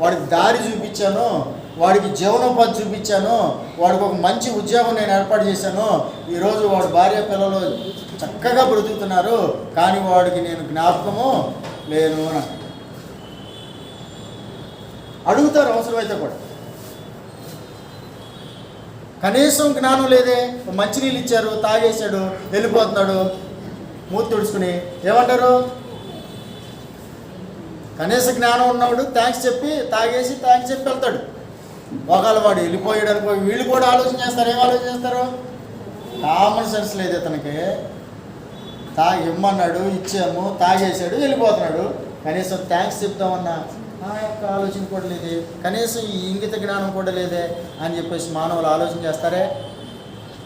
వాడికి దారి చూపించాను, వాడికి జీవనోపాధి చూపించాను, వాడికి ఒక మంచి ఉద్యోగం నేను ఏర్పాటు చేశాను, ఈరోజు వాడు భార్య పిల్లలు చక్కగా బ్రతుకుతున్నారు, కానీ వాడికి నేను జ్ఞాపకము లేను అని అడుగుతారు. అవసరమైతే కూడా కనీసం జ్ఞానం లేదే, మంచినీళ్ళు ఇచ్చారు, తాగేశాడు, వెళ్ళిపోతున్నాడు, మూతి తుడుచుకుని ఏమంటారు? కనీస జ్ఞానం ఉన్నవాడు థ్యాంక్స్ చెప్పి తాగేసి థ్యాంక్స్ చెప్పి వెళ్తాడు. ఒకవేళ వాడు వెళ్ళిపోయాడు అనుకో, వీళ్ళు కూడా ఆలోచన చేస్తారు. ఏం ఆలోచన చేస్తారు? కామన్ సెన్స్ లేదు ఇతనికి. ఇమ్మన్నాడు, ఇచ్చాము, తాగేసాడు, వెళ్ళిపోతున్నాడు, కనీసం థ్యాంక్స్ చెప్తామన్నా ఆ యొక్క ఆలోచన కూడా లేదే, కనీసం ఈ ఇంగిత జ్ఞానం కూడా లేదే అని చెప్పేసి మానవులు ఆలోచన చేస్తారే.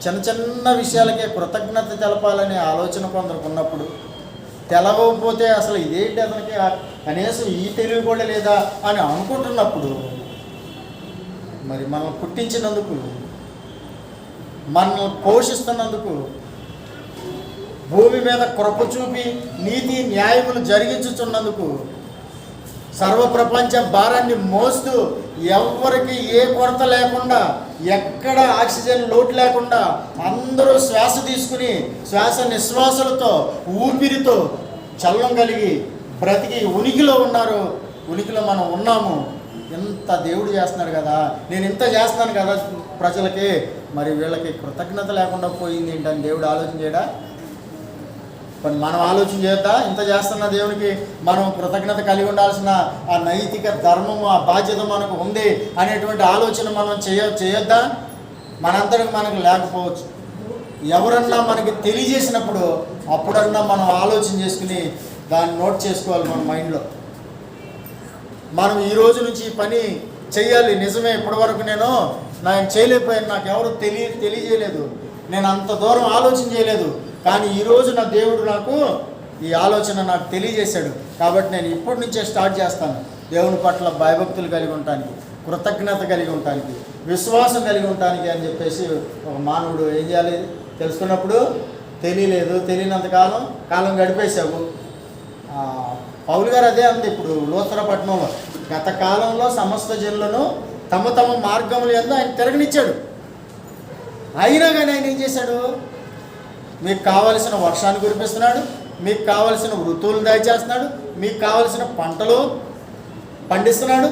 చిన్న చిన్న విషయాలకే కృతజ్ఞత తెలపాలనే ఆలోచన కొందరికి ఉన్నప్పుడు, తెలవకపోతే అసలు ఇదేంటి అతనికి కనీసం ఈ తెలివి కూడా లేదా అని అనుకుంటున్నప్పుడు, మరి మనం పుట్టించినందుకు, మనల్ని పోషిస్తున్నందుకు, భూమి మీద కృప చూపి నీతి న్యాయములు జరిగించుచున్నందుకు, సర్వప్రపంచ భారాన్ని మోస్తూ ఎవరికి ఏ కొరత లేకుండా, ఎక్కడ ఆక్సిజన్ లోటు లేకుండా అందరూ శ్వాస తీసుకుని శ్వాస నిశ్వాసాలతో ఊపిరితో చల్లం కలిగి బ్రతికి ఉనికిలో ఉన్నారు. ఉనికిలో మనం ఉన్నాము. ఇంత దేవుడు చేస్తున్నాడు కదా, నేను ఇంత చేస్తున్నాను కదా ప్రజలకి, మరి వీళ్ళకి కృతజ్ఞత లేకుండా పోయింది ఏంటని దేవుడు ఆలోచన చేయడా? కానీ మనం ఆలోచన చేద్దా? ఇంత చేస్తున్న దేవునికి మనం కృతజ్ఞత కలిగి ఉండాల్సిన ఆ నైతిక ధర్మము, ఆ బాధ్యత మనకు ఉంది అనేటువంటి ఆలోచన మనం చేయొద్దా? మనంతటికి మనకు లేకపోవచ్చు. ఎవరన్నా మనకి తెలియజేసినప్పుడు అప్పుడన్నా మనం ఆలోచన చేసుకుని దాన్ని నోట్ చేసుకోవాలి మన మైండ్లో. మనం ఈ రోజు నుంచి ఈ పని చెయ్యాలి. నిజమే, ఇప్పటివరకు నేను చేయలేకపోయాను, నాకు ఎవరు తెలియజేయలేదు, నేను అంత దూరం ఆలోచన చేయలేదు, కానీ ఈరోజు నా దేవుడు నాకు ఈ ఆలోచన నాకు తెలియజేశాడు, కాబట్టి నేను ఇప్పటి నుంచే స్టార్ట్ చేస్తాను దేవుని పట్ల భయభక్తులు కలిగి ఉండటానికి, కృతజ్ఞత కలిగి ఉండటానికి, విశ్వాసం కలిగి ఉండటానికి అని చెప్పేసి ఒక మానవుడు ఏం చేయాలి? తెలుసుకున్నప్పుడు తెలియనంత కాలం గడిపేశావు. పౌలు గారు అదే అంది ఇప్పుడు లూథర పట్టణంలో, గత కాలంలో సమస్త జనులను తమ తమ మార్గములు యందు ఆయన తిరగనిచ్చాడు. అయినా కానీ ఆయన ఏం చేశాడు? మీకు కావలసిన వర్షాన్ని కురిపిస్తున్నాడు, మీకు కావలసిన ఋతువులు దయచేస్తున్నాడు, మీకు కావలసిన పంటలు పండిస్తున్నాడు,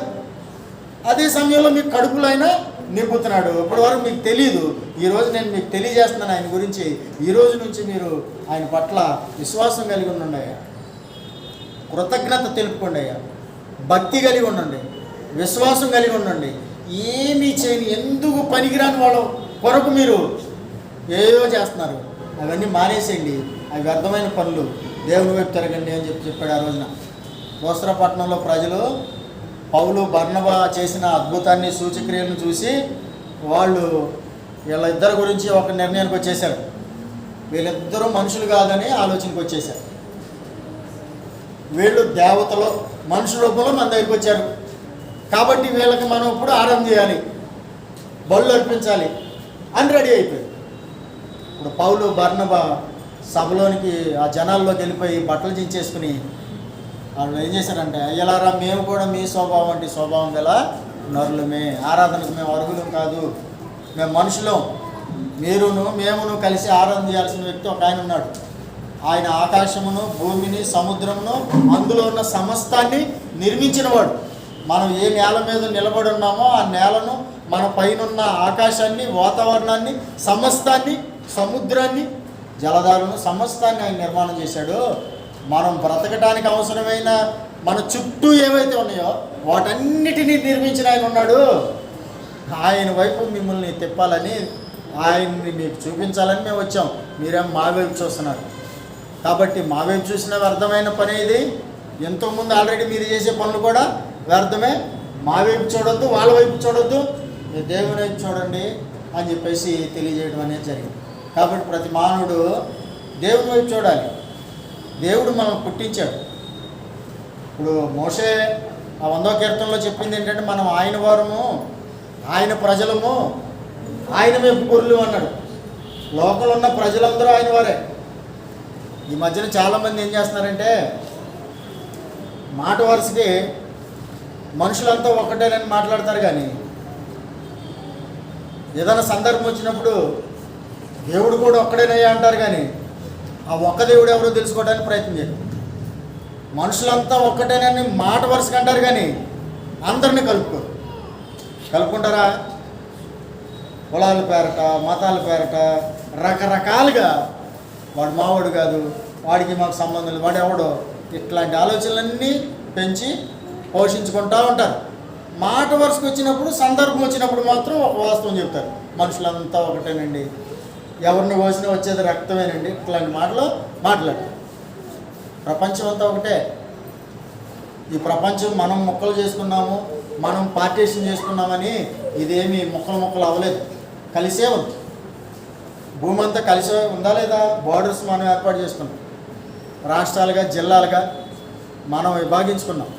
అదే సమయంలో మీకు కడుపులో అయినా నింపుతున్నాడు. ఇప్పటివరకు మీకు తెలియదు, ఈరోజు నేను మీకు తెలియజేస్తున్నాను ఆయన గురించి. ఈరోజు నుంచి మీరు ఆయన పట్ల విశ్వాసం కలిగి ఉండండి అయ్యా, కృతజ్ఞత తెలుపుకోండి అయ్యా, భక్తి కలిగి ఉండండి, విశ్వాసం కలిగి ఉండండి. ఏమీ చేయని, ఎందుకు పనికిరాని వాళ్ళ కొరకు మీరు ఏవో చేస్తున్నారు, అవన్నీ మానేసేయండి, అవి వ్యర్థమైన పనులు, దేవుని వైపు తిరగండి అని చెప్పాడు ఆ రోజున. లూస్త్ర పట్టణంలో ప్రజలు పౌలు బర్నబా చేసిన అద్భుతాన్ని, సూచక్రియలను చూసి వాళ్ళు వీళ్ళిద్దరి గురించి ఒక నిర్ణయానికి వచ్చేసారు. వీళ్ళిద్దరూ మనుషులు కాదని ఆలోచనకు వచ్చేసారు. వీళ్ళు దేవతలు మనుషుల రూపంలో మన దగ్గరికి వచ్చారు, కాబట్టి వీళ్ళకి మనం ఇప్పుడు ఆరాధన చేయాలి, బళ్ళు అర్పించాలి అని రెడీ అయిపోయారు. ఇప్పుడు పౌలు బర్నబా సభలోనికి ఆ జనాల్లోకి వెళ్ళిపోయి బట్టలు చించేసుకుని వాళ్ళు ఏం చేశారంటే, అయ్యలారా మేము కూడా మీ స్వభావం వంటి స్వభావం గల నరులమే, ఆరాధనకు మేము అర్హులం కాదు, మేము మనుషులం, మేమును కలిసి ఆరాధన చేయాల్సిన వ్యక్తి ఒక ఆయన ఉన్నాడు. ఆయన ఆకాశమును, భూమిని, సముద్రమును, అందులో ఉన్న సమస్తాన్ని నిర్మించినవాడు. మనం ఏ నేల మీద నిలబడి ఉన్నామో ఆ నేలను, మన పైనున్న ఆకాశాన్ని, వాతావరణాన్ని, సమస్తాన్ని, సముద్రాన్ని, జలధారను, సమస్తాన్ని ఆయన నిర్మాణం చేశాడు. మనం బ్రతకటానికి అవసరమైన మన చుట్టూ ఏవైతే ఉన్నాయో వాటన్నిటినీ నిర్మించిన ఆయన ఉన్నాడు. ఆయన వైపు మిమ్మల్ని తిప్పాలని, ఆయన్ని మీకు చూపించాలని మేము వచ్చాం, మీరేం మా వైపు చూస్తున్నారు. కాబట్టి మా వైపు చూసిన వ్యర్థమైన పని ఇది. ఎంతోమంది ఆల్రెడీ మీరు చేసే పనులు కూడా వ్యర్థమే. మా వైపు చూడొద్దు, వాళ్ళ వైపు చూడొద్దు, దేవుని వైపు చూడండి అని చెప్పేసి తెలియజేయడం అనేది జరిగింది. కాబట్టి ప్రతి మానవుడు దేవుని వైపు చూడాలి. దేవుడు మనం పుట్టించాడు. ఇప్పుడు మోషే ఆ 100వ కీర్తనలో చెప్పింది ఏంటంటే, మనం ఆయన వారము, ఆయన ప్రజలము, ఆయన వైపు గొర్రెలు అన్నాడు. లోకంలో ఉన్న ప్రజలందరూ ఆయన వారే. ఈ మధ్యన చాలామంది ఏం చేస్తున్నారంటే, మాట వరుసకి మనుషులంతా ఒక్కటేనని మాట్లాడతారు, కానీ ఏదైనా సందర్భం వచ్చినప్పుడు దేవుడు కూడా ఒక్కడేనయ్యా అంటారు, కానీ ఆ ఒక్క దేవుడు ఎవరో తెలుసుకోవడానికి ప్రయత్నం చేయరు. మనుషులంతా ఒక్కటేనని మాట వరుసగా అంటారు, కానీ అందరినీ కలుపుకుంటారా? కులాల పేరట, మతాల పేరట రకరకాలుగా వాడు మావాడు కాదు, వాడికి మాకు సంబంధం లేదు, వాడు ఎవడో, ఇట్లాంటి ఆలోచనలన్నీ పెంచి పోషించుకుంటూ ఉంటారు. మాట వరుసకు వచ్చినప్పుడు, సందర్భం వచ్చినప్పుడు మాత్రం ఒక వాస్తవం చెప్తారు. మనుషులంతా ఒకటేనండి, ఎవరిని కోసినా వచ్చేది రక్తమేనండి, ఇట్లాంటి మాటలు మాట్లాడతారు. ప్రపంచం అంతా ఒకటే. ఈ ప్రపంచం మనం ముక్కలు చేసుకున్నాము, మనం పార్టీషన్ చేసుకున్నామని ఇదేమి ముక్కలు అవ్వలేదు, కలిసే ఉంది. భూమి అంతా కలిసే ఉందా లేదా? బార్డర్స్ మనం ఏర్పాటు చేసుకున్నాం, రాష్ట్రాలుగా జిల్లాలుగా మనం విభాగించుకున్నాం.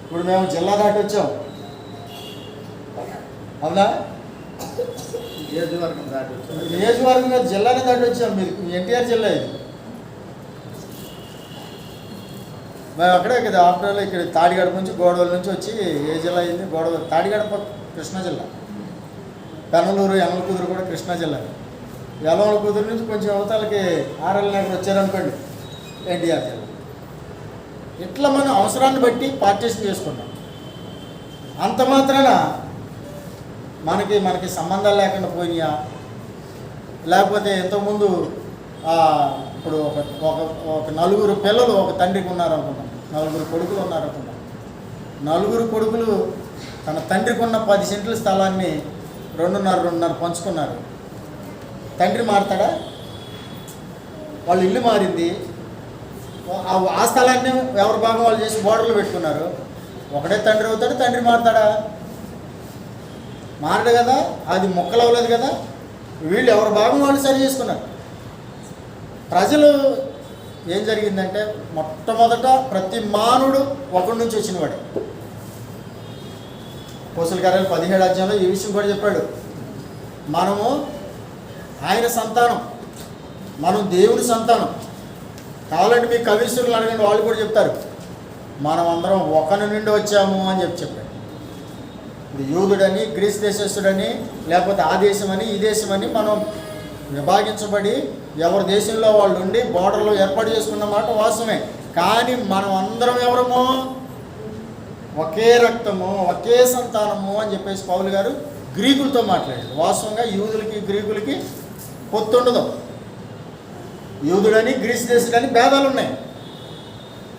ఇప్పుడు మేము జిల్లా దాటి వచ్చాం, అవునా? నియోజకవర్గంగా జిల్లానే దాటి వచ్చాం. మీరు ఎన్టీఆర్ జిల్లా ఇది. మేము అక్కడే కదా ఆఫ్టర్ ఇక్కడ తాడిగడప నుంచి, గోడవల నుంచి వచ్చి ఏ జిల్లా అయింది? గోడవల, తాడిగడప కృష్ణా జిల్లా, పెనలూరు, యనమలకుదురు కూడా కృష్ణా జిల్లా. యనమలకుదురు నుంచి కొంచెం అవతలకి ఆర్ఎల్ నగర్ వచ్చారనుకోండి, ఎన్టీఆర్ జిల్లా. ఇట్లా మనం అవసరాన్ని బట్టి పార్టీషన్ చేసుకున్నాం. అంత మాత్రాన మనకి సంబంధాలు లేకుండా పోయినాయా? లేకపోతే ఇంతకుముందు ఇప్పుడు ఒక నలుగురు పిల్లలు ఒక తండ్రికి ఉన్నారనుకుంటాం, నలుగురు కొడుకులు ఉన్నారనుకుంటాం. నలుగురు కొడుకులు తన తండ్రికి ఉన్న 10 సెంట్ల స్థలాన్ని 2.5 పంచుకున్నారు. తండ్రి మారుతాడా? వాళ్ళ ఇల్లు మారింది, ఆ స్థలాన్ని ఎవరి భాగం వాళ్ళు చేసి బోర్డర్లు పెట్టుకున్నారు. ఒకటే తండ్రి అవుతాడు, తండ్రి మారుతాడా? మారడు కదా, అది మొక్కలు అవ్వలేదు కదా. వీళ్ళు ఎవరి భాగం వాళ్ళు సరి చేసుకున్నారు. ప్రజలు ఏం జరిగిందంటే, మొట్టమొదట ప్రతి మానవుడు ఒకరి నుంచి వచ్చినవాడే. అపోస్తలుల కార్యాలు 17వ అధ్యాయంలో ఈ విషయం కూడా చెప్పాడు. మనము ఆయన సంతానం, మనం దేవుని సంతానం. కావాలంటే మీ కవిస్తులు అడగండి, వాళ్ళు కూడా చెప్తారు మనం అందరం ఒకరి నుండి వచ్చాము అని చెప్పాడు. ఇప్పుడు యూదుడని, గ్రీస్ దేశస్తుడని, లేకపోతే ఆ దేశమని, ఈ దేశమని మనం విభాగించబడి ఎవరి దేశంలో వాళ్ళు ఉండి బోర్డర్లో ఏర్పాటు చేసుకున్న మాట వాస్తవమే. కానీ మనం అందరం ఎవరము? ఒకే రక్తము, ఒకే సంతానము అని చెప్పేసి పౌలు గారు గ్రీకులతో మాట్లాడారు. వాస్తవంగా యూదులకి గ్రీకులకి పొత్తుండదు. యూదుడని, గ్రీస్ దేశుడని భేదాలు ఉన్నాయి.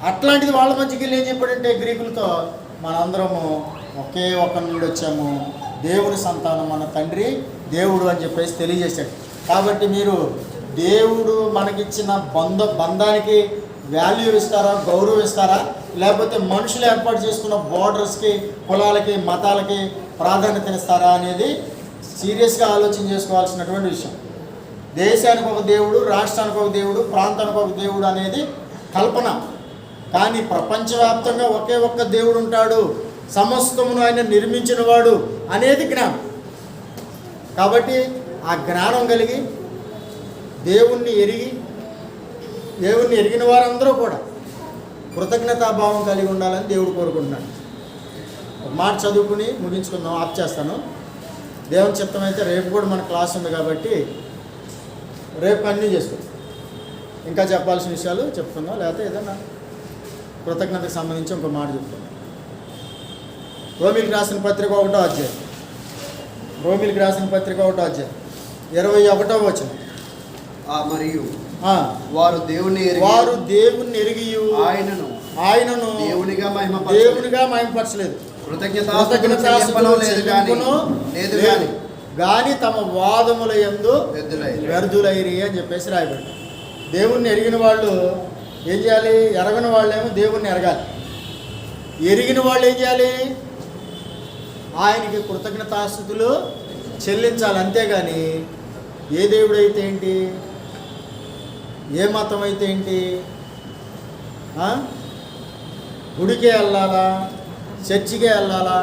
అట్లాంటిది వాళ్ళ మధ్యకి వెళ్ళి ఏం చెప్పాడంటే, గ్రీకులతో మనందరము ఒకే ఒక్కరి నుండి వచ్చాము, దేవుని సంతానం, మన తండ్రి దేవుడు అని చెప్పేసి తెలియజేశాడు. కాబట్టి మీరు దేవుడు మనకిచ్చిన బంధానికి వాల్యూ ఇస్తారా, గౌరవం ఇస్తారా? లేకపోతే మనుషులు ఏర్పాటు చేసుకున్న బోర్డర్స్కి, కులాలకి, మతాలకి ప్రాధాన్యతనిస్తారా అనేది సీరియస్గా ఆలోచన చేసుకోవాల్సినటువంటి విషయం. దేశానికి ఒక దేవుడు, రాష్ట్రానికి ఒక దేవుడు, ప్రాంతానికి ఒక దేవుడు అనేది కల్పన. కానీ ప్రపంచవ్యాప్తంగా ఒకే ఒక్క దేవుడు ఉంటాడు, సమస్తమును ఆయన నిర్మించిన వాడు అనేది జ్ఞానం. కాబట్టి ఆ జ్ఞానం కలిగి దేవుణ్ణి ఎరిగిన వారందరూ కూడా కృతజ్ఞతాభావం కలిగి ఉండాలని దేవుడు కోరుకుంటున్నాడు. ఒక మాట చదువుకుని ముగించుకుందాం, ఆఫ్ చేస్తాను. దేవుని చిత్తమైతే రేపు కూడా మన క్లాస్ ఉంది కాబట్టి రేపు అన్నీ చేసుకుందాం. ఇంకా చెప్పాల్సిన విషయాలు చెప్తున్నాం, లేకపోతే ఏదైనా కృతజ్ఞతకు సంబంధించి ఇంకో మాట చెప్తున్నాం. రోమిలికి రాసిన పత్రిక 1వ అధ్యాయం, 21వ వచనం. మరియు వారు దేవుణ్ణి ఎరిగి ఆయనను దేవునిగా మహిమపరచలేదు, కానీ తమ వాదముల యందు వ్యర్థులైరి అని చెప్పేసి రాయబడి. దేవుణ్ణి ఎరిగిన వాళ్ళు ఏం చేయాలి? ఎరగని వాళ్ళేమో దేవుణ్ణి ఎరగాలి. ఎరిగిన వాళ్ళు ఏం చేయాలి? ఆ ఆయనకి కృతజ్ఞతాస్తుతులు చెల్లించాలి. అంతేగాని ఏ దేవుడైతే ఏంటి, ఏ మతం అయితే ఏంటి, గుడికే వెళ్ళాలా, చర్చికే వెళ్ళాలా,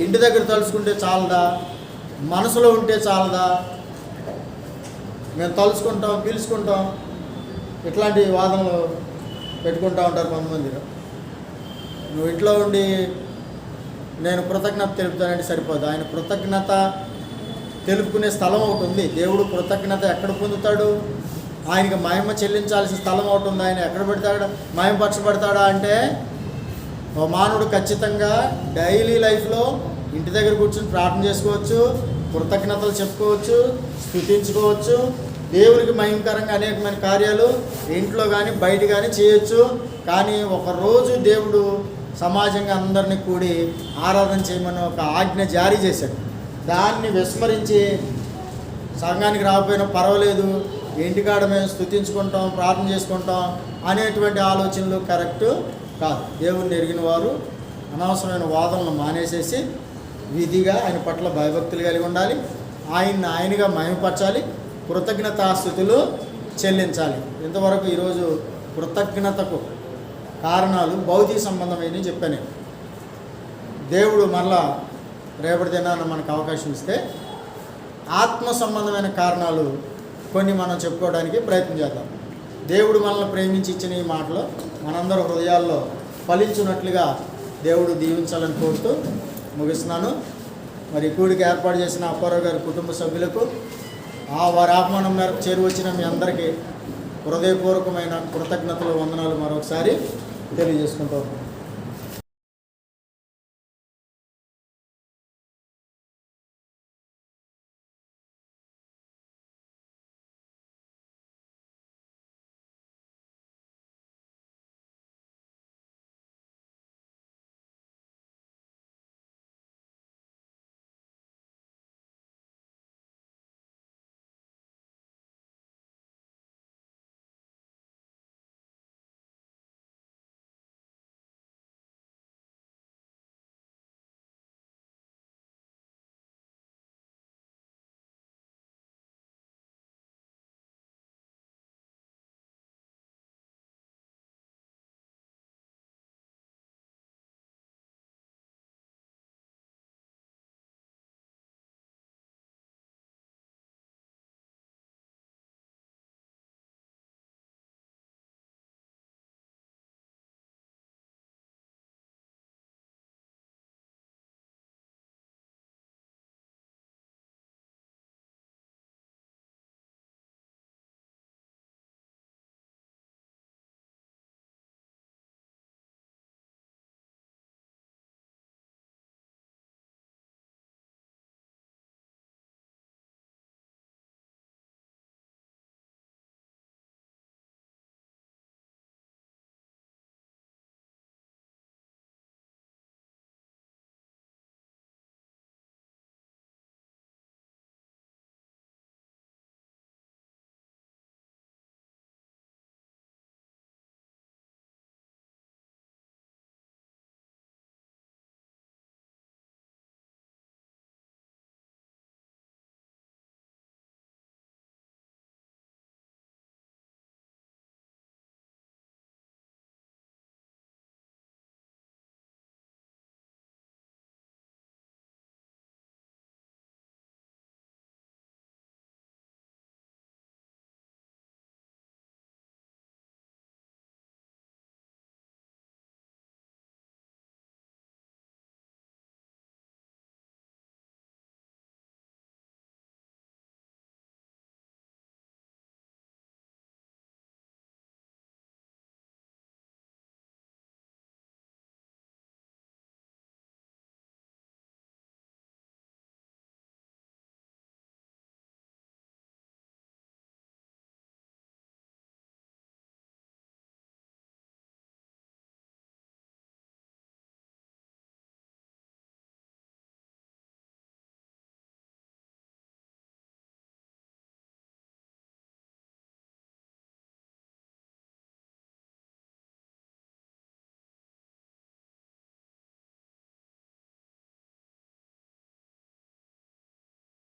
ఇంటి దగ్గర తలుచుకుంటే చాలదా, మనసులో ఉంటే చాలదా, మేము తలుచుకుంటాం పిలుచుకుంటాం, ఇట్లాంటి వాదనలు పెట్టుకుంటూ ఉంటారు కొంతమంది. నువ్వు ఇంట్లో ఉండి నేను కృతజ్ఞత తెలుపుతానంటే సరిపోదు. ఆయన కృతజ్ఞత తెలుపుకునే స్థలం ఒకటి ఉంది. దేవుడు కృతజ్ఞత ఎక్కడ పొందుతాడు? ఆయనకి మహిమ చెల్లించాల్సిన స్థలం ఒకటి ఉంది. ఆయన ఎక్కడ పెడతాడు? మహిమపరచబడతాడా అంటే ఓ మానవుడు ఖచ్చితంగా డైలీ లైఫ్లో ఇంటి దగ్గర కూర్చొని ప్రార్థన చేసుకోవచ్చు, కృతజ్ఞతలు చెప్పుకోవచ్చు, స్తుతించుకోవచ్చు, దేవునికి మహిమకరంగా అనేకమైన కార్యాలు ఇంట్లో కానీ బయట కానీ చేయొచ్చు. కానీ ఒకరోజు దేవుడు సమాజంగా అందరినీ కూడి ఆరాధన చేయమని ఒక ఆజ్ఞ జారీ చేశాడు. దాన్ని విస్మరించి సంఘానికి రాకపోయినా పర్వాలేదు, ఇంటికాడ మేము స్తుతించుకుంటాం, ప్రార్థన చేసుకుంటాం అనేటువంటి ఆలోచనలు కరెక్ట్ కాదు. దేవుణ్ణి ఎరిగిన వారు అనవసరమైన వాదనలు మానేసేసి విధిగా ఆయన పట్ల భయభక్తులు కలిగి ఉండాలి, ఆయనగా మహిమపరచాలి, కృతజ్ఞతాస్తుతులు చెల్లించాలి. ఇంతవరకు ఈరోజు కృతజ్ఞతకు కారణాలు భౌతిక సంబంధమైనవి చెప్పాను. దేవుడు మరలా రేపటి దినాన మనకు అవకాశం ఇస్తే ఆత్మ సంబంధమైన కారణాలు కొన్ని మనం చెప్పుకోవడానికి ప్రయత్నం చేద్దాం. దేవుడు మనల్ని ప్రేమించి ఇచ్చిన ఈ మాటలు మనందరూ హృదయాల్లో ఫలించినట్లుగా దేవుడు దీవించాలని కోరుతూ ముగిస్తున్నాను. మరి కూడికి ఏర్పాటు చేసిన అప్పారావు గారి కుటుంబ సభ్యులకు, వారి ఆహ్వానం మేరకు చేరువచ్చిన మీ అందరికీ హృదయపూర్వకమైన కృతజ్ఞతలు, వందనాలు మరొకసారి తెలియజేసుకుంటాం.